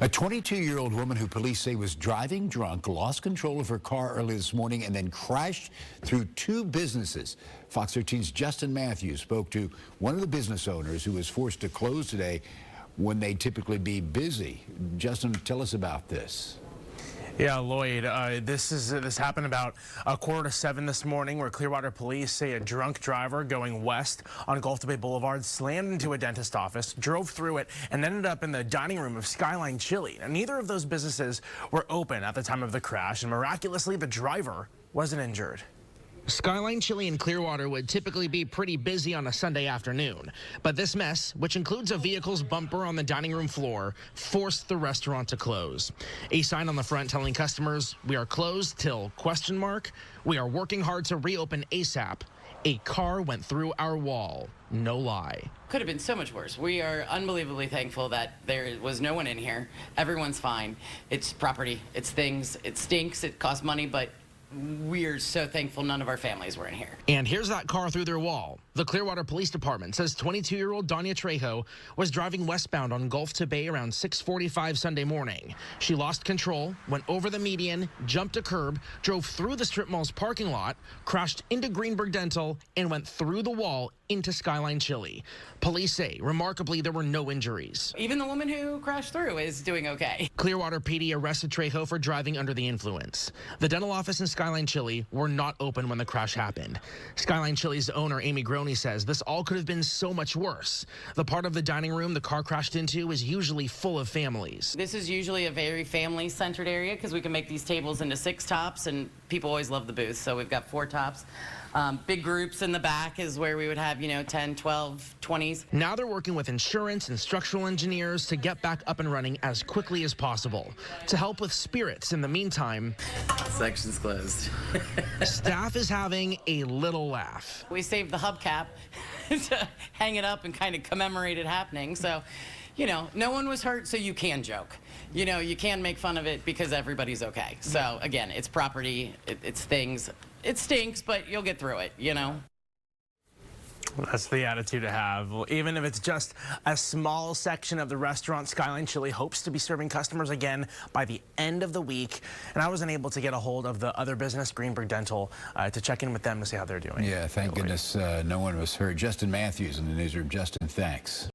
A 22-year-old woman who police say was driving drunk lost control of her car early this morning and then crashed through two businesses. Fox 13's Justin Matthews spoke to one of the business owners who was forced to close today when they typically be busy. Justin, tell us about this. Yeah, Lloyd, this happened about 6:45 this morning, where Clearwater police say a drunk driver going west on Gulf Bay Boulevard slammed into a dentist office, drove through it, and ended up in the dining room of Skyline Chili. And neither of those businesses were open at the time of the crash, and miraculously, the driver wasn't injured. Skyline Chili in Clearwater would typically be pretty busy on a Sunday afternoon, but this mess, which includes a vehicle's bumper on the dining room floor, forced the restaurant to close. A sign on the front telling customers, "We are closed till ? We are working hard to reopen ASAP. A car went through our wall." No lie. Could have been so much worse. We are unbelievably thankful that there was no one in here. Everyone's fine. It's property, it's things, it stinks, it costs money, but we're so thankful none of our families were in here. And here's that car through their wall. The Clearwater Police Department says 22-year-old Danya Trejo was driving westbound on Gulf to Bay around 6:45 Sunday morning. She lost control, went over the median, jumped a curb, drove through the strip mall's parking lot, crashed into Greenberg Dental, and went through the wall into Skyline Chili. Police say, remarkably, there were no injuries. Even the woman who crashed through is doing okay. Clearwater PD arrested Trejo for driving under the influence. The dental office in Skyline Chili were not open when the crash happened. Skyline Chili's owner, Amy Groney, says this all could have been so much worse. The part of the dining room the car crashed into is usually full of families. This is usually a very family-centered area because we can make these tables into 6 tops, and people always love the booth, so we've got 4 tops. Big groups in the back is where we would have, 10, 12, 20s. Now they're working with insurance and structural engineers to get back up and running as quickly as possible. To help with spirits in the meantime, Section's closed. staff is having a little laugh. We saved the hubcap to hang it up and kind of commemorate it happening. So, no one was hurt, so you can joke. You can make fun of it because everybody's okay. So, again, it's property, it's things. It stinks, but you'll get through it, That's the attitude to have. Well, even if it's just a small section of the restaurant, Skyline Chili hopes to be serving customers again by the end of the week. And I wasn't able to get a hold of the other business, Greenberg Dental, to check in with them to see how they're doing. Yeah, thank goodness no one was hurt. Justin Matthews in the newsroom. Justin, thanks.